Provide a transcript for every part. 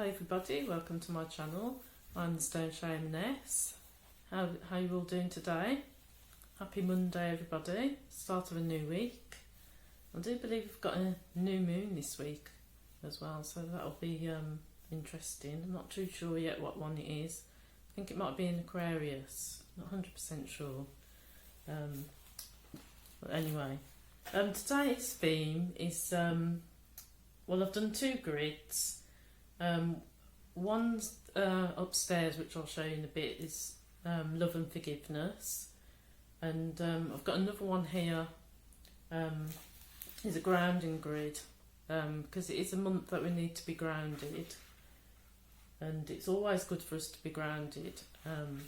Hi everybody, welcome to my channel. I'm the Stone Shamaness. How you all doing today? Happy Monday everybody, start of a new week. I do believe we've got a new moon this week as well, so that'll be interesting. I'm not too sure yet what one it is. I think it might be in Aquarius, not 100% sure. But anyway, today's theme is, well, I've done two grids. One's upstairs, which I'll show you in a bit, is love and forgiveness, and I've got another one here. Is a grounding grid, because it is a month that we need to be grounded, and it's always good for us to be grounded,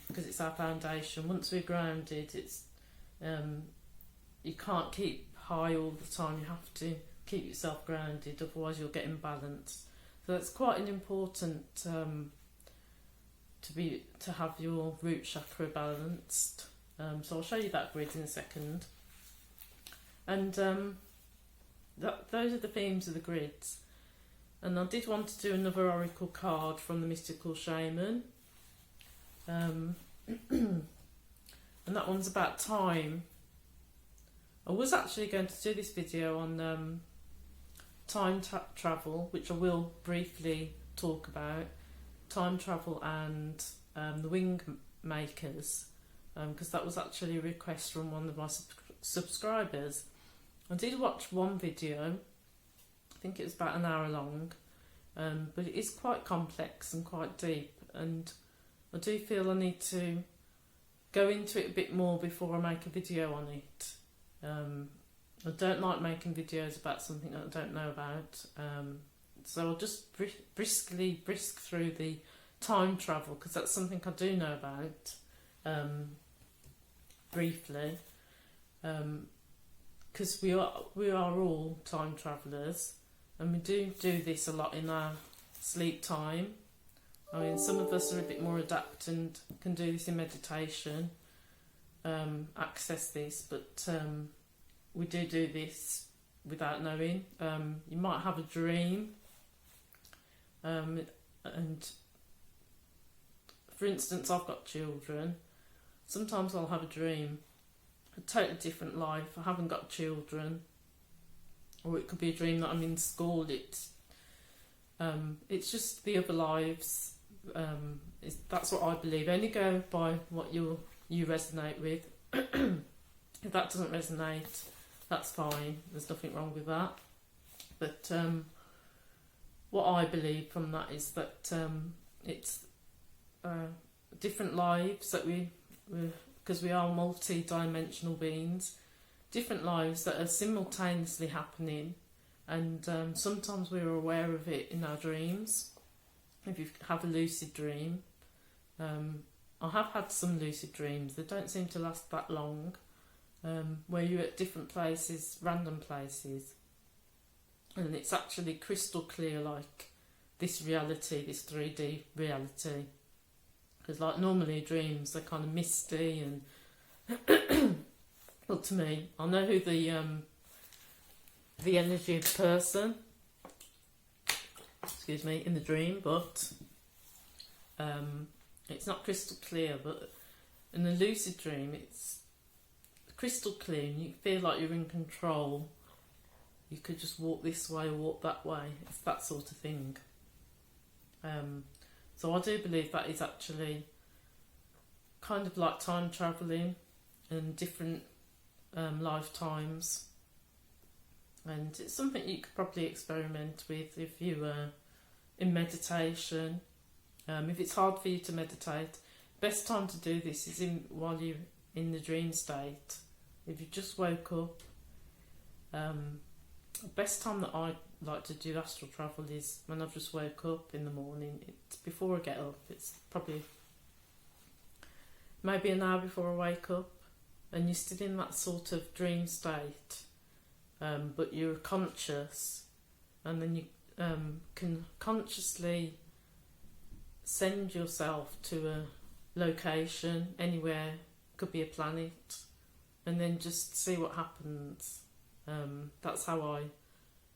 because it's our foundation. Once we're grounded, it's you can't keep high all the time. You have to keep yourself grounded, otherwise you'll get imbalanced. So it's quite an important to have your root chakra balanced. So I'll show you that grid in a second. And those are the themes of the grids. And I did want to do another oracle card from the mystical shaman. And that one's about time. I was actually going to do this video on time travel, which I will briefly talk about, time travel and the wing makers, because that was actually a request from one of my subscribers. I did watch one video, I think it was about an hour long, but it is quite complex and quite deep, and I do feel I need to go into it a bit more before I make a video on it. I don't like making videos about something that I don't know about, so I'll just brisk through the time travel, because that's something I do know about, briefly, because we are all time travellers, and we do this a lot in our sleep time. I mean, some of us are a bit more adept and can do this in meditation, access this, but we do this without knowing. You might have a dream, and for instance, I've got children. Sometimes I'll have a dream, a totally different life. I haven't got children, or it could be a dream that I'm in school. It's just the other lives. That's what I believe. Only go by what you resonate with. If that doesn't resonate, that's fine, there's nothing wrong with that. But what I believe from that is that it's different lives that because we are multi-dimensional beings, different lives that are simultaneously happening, and sometimes we're aware of it in our dreams. If you have a lucid dream, I have had some lucid dreams, they don't seem to last that long. Where you're at different places, random places, and it's actually crystal clear, like this reality, this 3D reality. Because like normally dreams, they're kind of misty and well, to me, I know who the energy of the person, excuse me, in the dream, but it's not crystal clear. But in a lucid dream, it's crystal clear, and you feel like you're in control. You could just walk this way or walk that way. It's that sort of thing. So I do believe that is actually kind of like time travelling and different lifetimes, and it's something you could probably experiment with if you were in meditation. If it's hard for you to meditate, best time to do this is while you're in the dream state. If you just woke up, the best time that I like to do astral travel is when I've just woke up in the morning. It's before I get up. It's probably maybe an hour before I wake up, and you're still in that sort of dream state, but you're conscious, and then you can consciously send yourself to a location anywhere, could be a planet, and then just see what happens. That's how I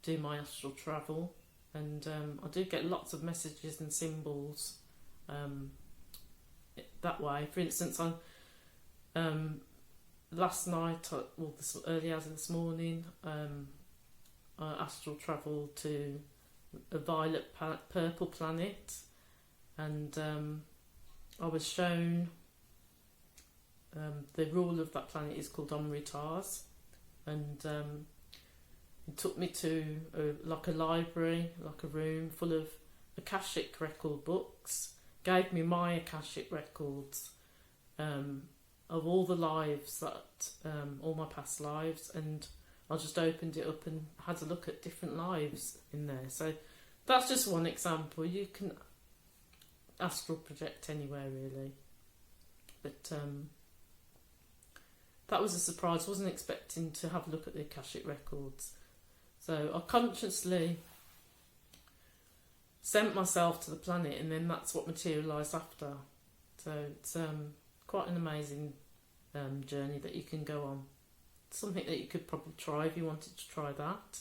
do my astral travel. and I do get lots of messages and symbols that way. For instance, on last night, this early hours of this morning, I astral travelled to a violet purple planet, and I was shown the rule of that planet is called Omritars, and it took me to like a library, like a room full of Akashic record books, gave me my Akashic records of all the lives that, all my past lives, and I just opened it up and had a look at different lives in there. So that's just one example. You can astral project anywhere really, but that was a surprise. I wasn't expecting to have a look at the Akashic records. So I consciously sent myself to the planet, and then that's what materialised after. So it's quite an amazing journey that you can go on. Something that you could probably try if you wanted to try that.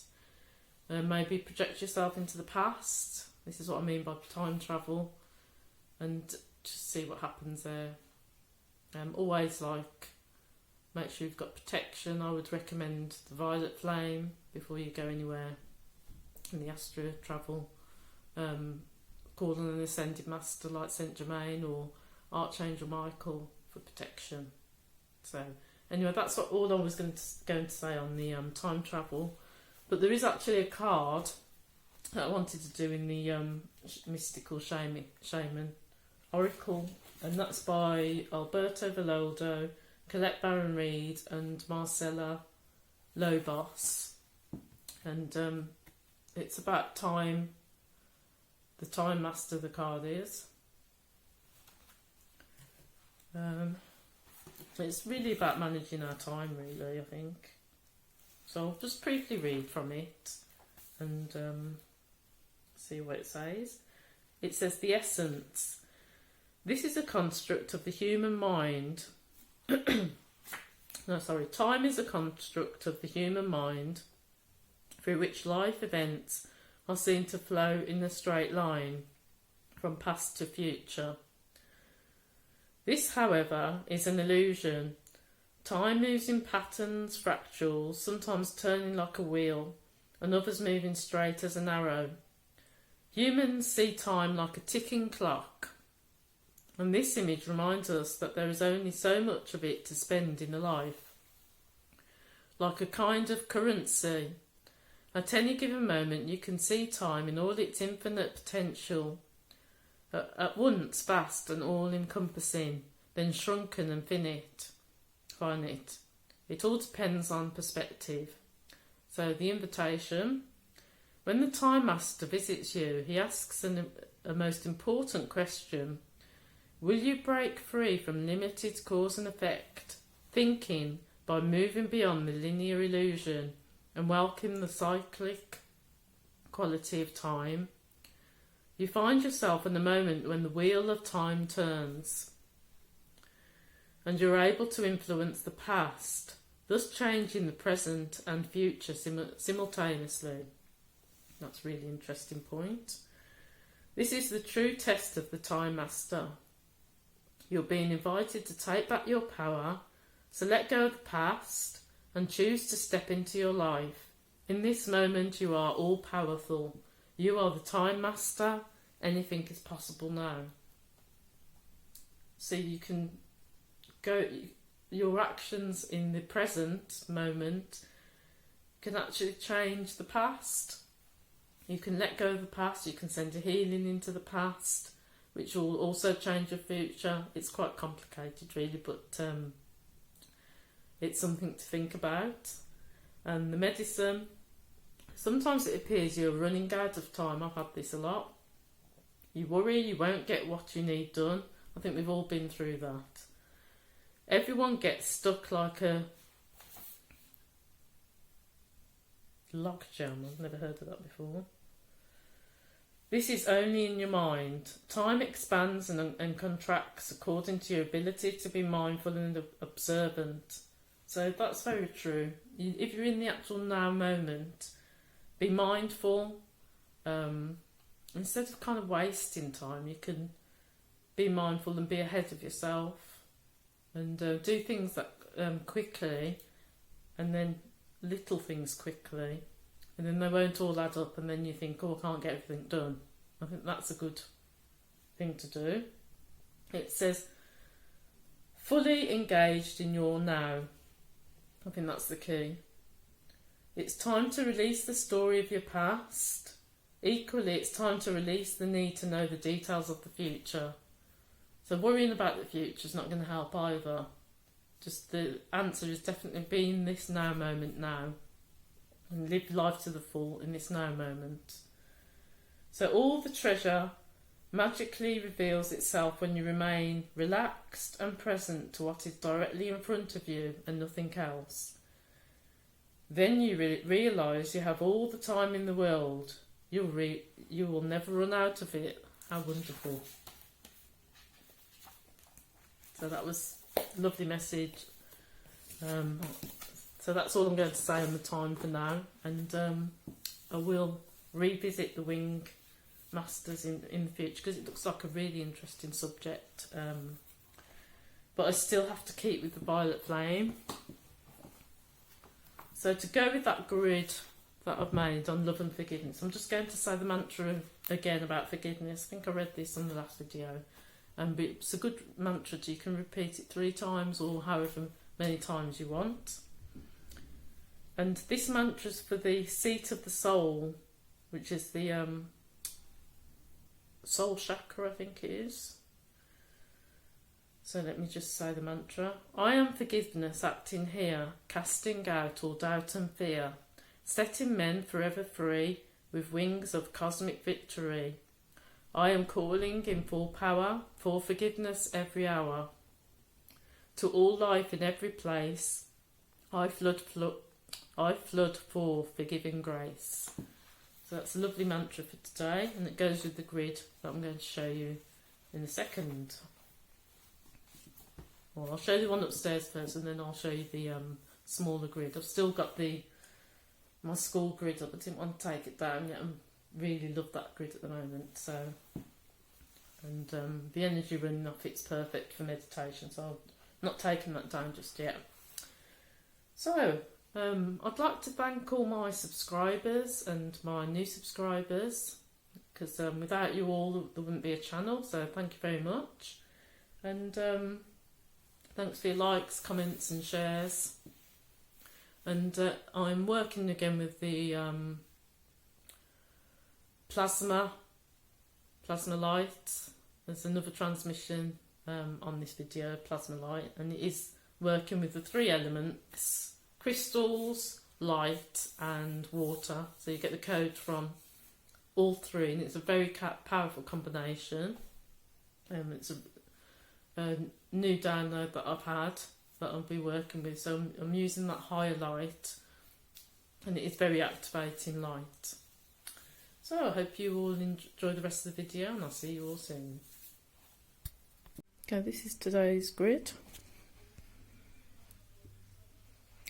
Maybe project yourself into the past. This is what I mean by time travel, and just see what happens there. Always make sure you've got protection. I would recommend the violet flame before you go anywhere in the astral travel. Call on an ascended master like Saint Germain or Archangel Michael for protection. So anyway, that's all I was going to say on the time travel. But there is actually a card that I wanted to do in the mystical shaman oracle, and that's by Alberto Villoldo, Colette Baron Reed and Marcella Lobos, and it's about time, the time master the card is. It's really about managing our time really, I think. So I'll just briefly read from it and see what it says. It says, the essence. This is a construct of the human mind. Time is a construct of the human mind through which life events are seen to flow in a straight line from past to future. This, however, is an illusion. Time moves in patterns, fractals, sometimes turning like a wheel, and others moving straight as an arrow. Humans see time like a ticking clock, and this image reminds us that there is only so much of it to spend in a life. Like a kind of currency, at any given moment you can see time in all its infinite potential, at once vast and all-encompassing, then shrunken and finite. It all depends on perspective. So the invitation. When the Time Master visits you, he asks a most important question. Will you break free from limited cause and effect thinking by moving beyond the linear illusion and welcome the cyclic quality of time? You find yourself in the moment when the wheel of time turns, and you're able to influence the past, thus changing the present and future simultaneously. That's a really interesting point. This is the true test of the Time Master. You're being invited to take back your power, so let go of the past and choose to step into your life. In this moment you are all powerful. You are the Time Master. Anything is possible now. So you can go, your actions in the present moment can actually change the past. You can let go of the past, you can send a healing into the past, which will also change your future. It's quite complicated really, but it's something to think about. And the medicine, sometimes it appears you're running out of time. I've had this a lot. You worry you won't get what you need done. I think we've all been through that. Everyone gets stuck like a logjam. I've never heard of that before. This is only in your mind. Time expands and contracts according to your ability to be mindful and observant. So that's very true. If you're in the actual now moment, be mindful instead of kind of wasting time, you can be mindful and be ahead of yourself, and do things that quickly, and then little things quickly, and then they won't all add up, and then you think, oh, I can't get everything done. I think that's a good thing to do. It says, fully engaged in your now. I think that's the key. It's time to release the story of your past. Equally, it's time to release the need to know the details of the future. So worrying about the future is not going to help either. Just the answer is definitely be in this now moment now, and live life to the full in this now moment. So all the treasure magically reveals itself when you remain relaxed and present to what is directly in front of you and nothing else. Then you realise you have all the time in the world. You will never run out of it. How wonderful. So that was a lovely message. So that's all I'm going to say on the time for now, and I will revisit the wing masters in the future, because it looks like a really interesting subject, but I still have to keep with the violet flame. So to go with that grid that I've made on love and forgiveness, I'm just going to say the mantra again about forgiveness. I think I read this on the last video. It's a good mantra. You can repeat it 3 times or however many times you want. And this mantra is for the seat of the soul, which is the soul chakra, I think it is. So let me just say the mantra. I am forgiveness acting here, casting out all doubt and fear, setting men forever free with wings of cosmic victory. I am calling in full power for forgiveness every hour. To all life in every place, I flood for forgiving grace. So that's a lovely mantra for today, and it goes with the grid that I'm going to show you in a second. Well, I'll show you the one upstairs first, and then I'll show you the smaller grid. I've still got my school grid up. I didn't want to take it down yet. I really love that grid at the moment. So, and the energy running off it's perfect for meditation. So I'm not taking that down just yet. So I'd like to thank all my subscribers and my new subscribers, because without you all there wouldn't be a channel. So thank you very much, and thanks for your likes, comments and shares. And I'm working again with the plasma light. There's another transmission on this video, plasma light, and it is working with the 3 elements: crystals, light and water. So you get the code from all 3, and it's a very powerful combination. It's a new download that I've had that I'll be working with. So I'm using that higher light, and it is very activating light. So I hope you all enjoy the rest of the video, and I'll see you all soon. Okay, this is today's grid.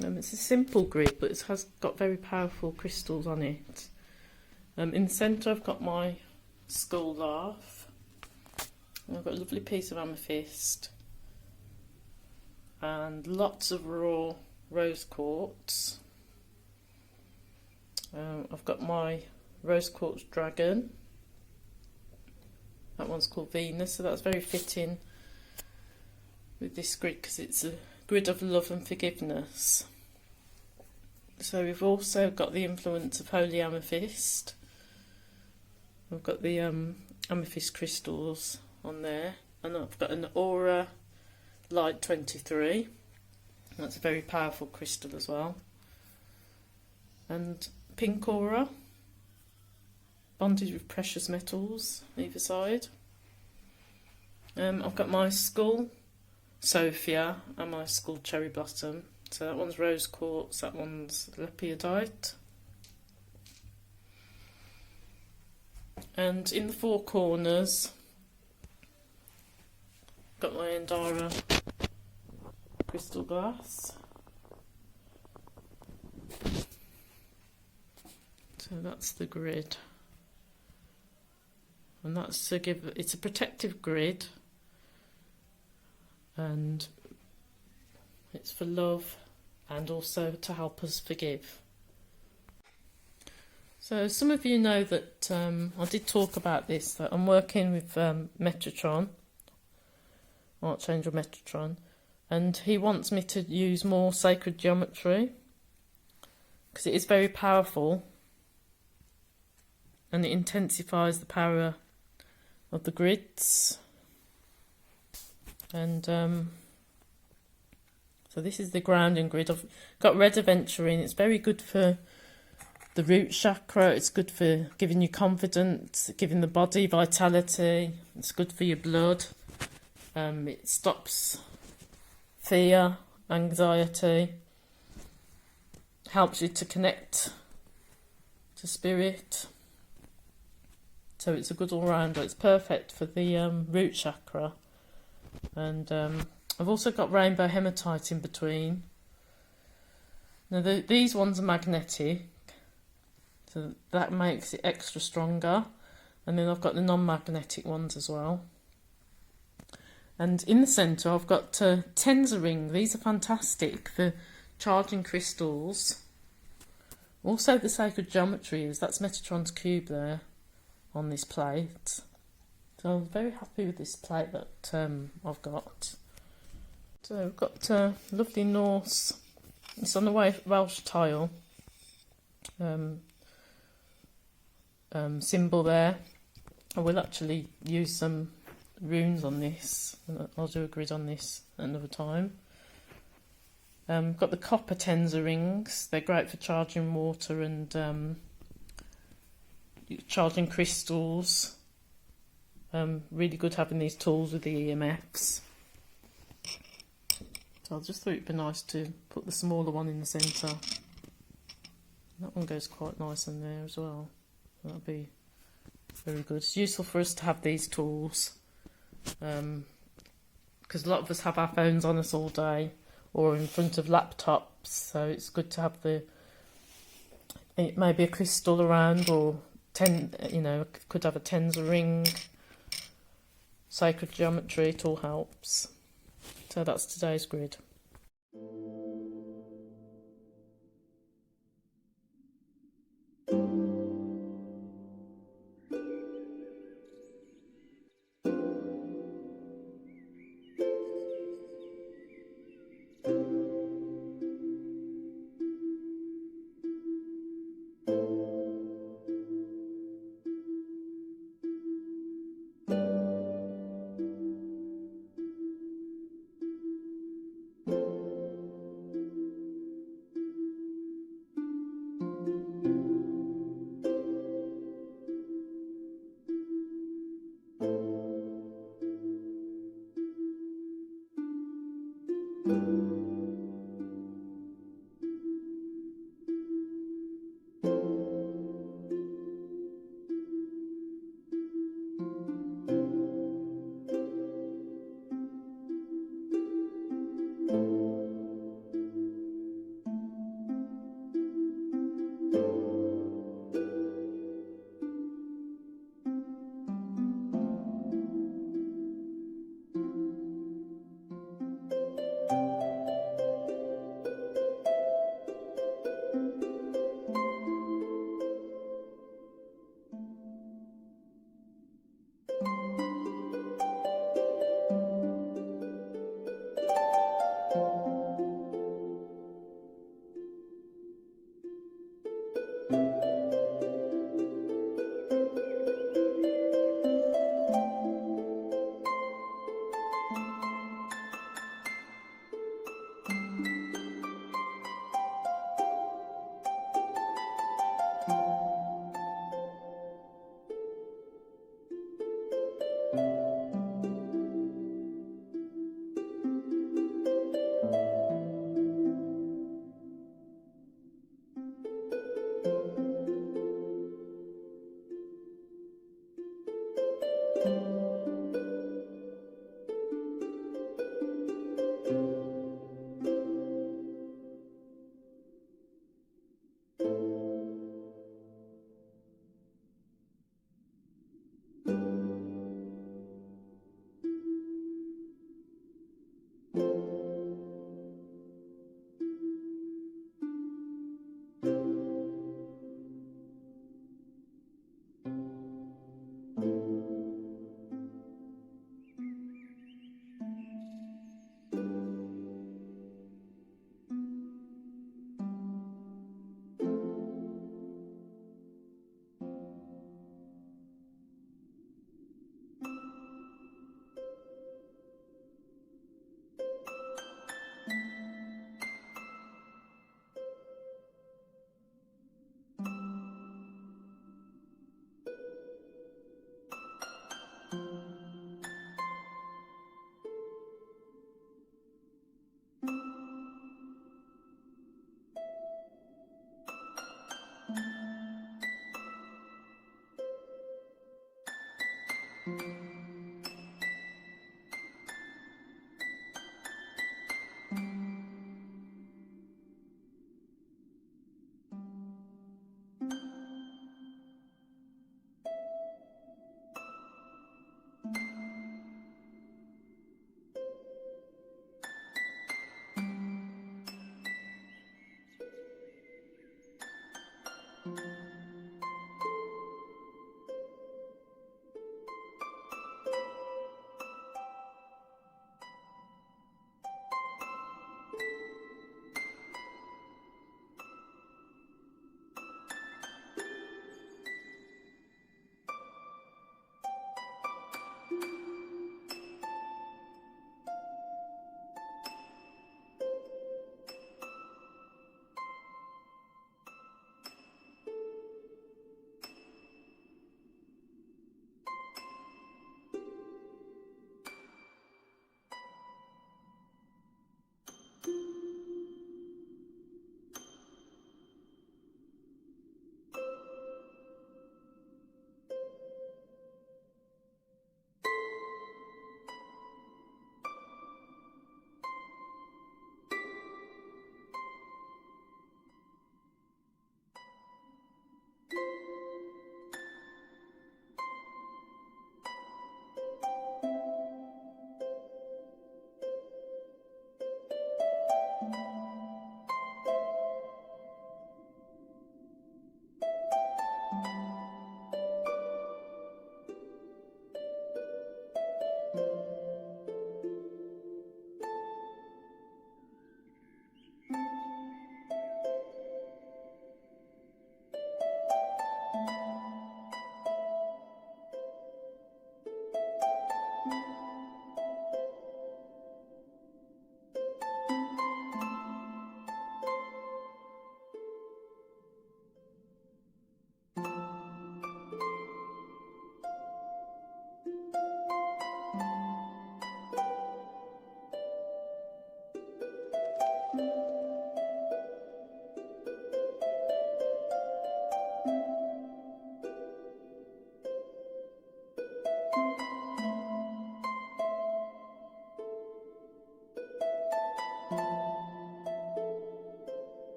It's a simple grid, but it has got very powerful crystals on it. In the centre I've got my skull larf. I've got a lovely piece of amethyst and lots of raw rose quartz. I've got my rose quartz dragon. That one's called Venus, so that's very fitting with this grid because it's a grid of love and forgiveness. So we've also got the influence of holy amethyst. I've got the amethyst crystals on there, and I've got an aura light 23. That's a very powerful crystal as well. And pink aura, bonded with precious metals either side. I've got my skull Sophia and my skull cherry blossom. So that one's rose quartz, that one's lepiodite. And in the 4 corners, got my Andara crystal glass. So that's the grid. and that's to give, it's a protective grid, and it's for love and also to help us forgive. So some of you know that I did talk about this, that I'm working with Metatron, Archangel Metatron, and he wants me to use more sacred geometry because it is very powerful and it intensifies the power of the grids. And so this is the grounding grid. I've got red aventurine. It's very good for the root chakra. It's good for giving you confidence, giving the body vitality. It's good for your blood. It stops fear, anxiety, helps you to connect to spirit. So it's a good all-rounder. It's perfect for the root chakra. And I've also got rainbow hematite in between. Now these ones are magnetic, so that makes it extra stronger. And then I've got the non-magnetic ones as well. And in the centre I've got Tenza ring. These are fantastic for charging crystals. Also the sacred geometry is, that's Metatron's cube there on this plate. So I'm very happy with this plate that I've got. So I've got lovely Norse, it's on the Welsh tile symbol there. I will actually use some runes on this, and I'll do a grid on this another time. Got the copper Tenza rings. They're great for charging water and charging crystals. Really good having these tools with the EMFs. So I just thought it'd be nice to put the smaller one in the centre. That one goes quite nice in there as well. That'll be very good. It's useful for us to have these tools, because a lot of us have our phones on us all day or in front of laptops, so it's good to have maybe a crystal around, or could have a Tenza ring, sacred geometry. It all helps. So that's today's grid.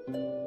you.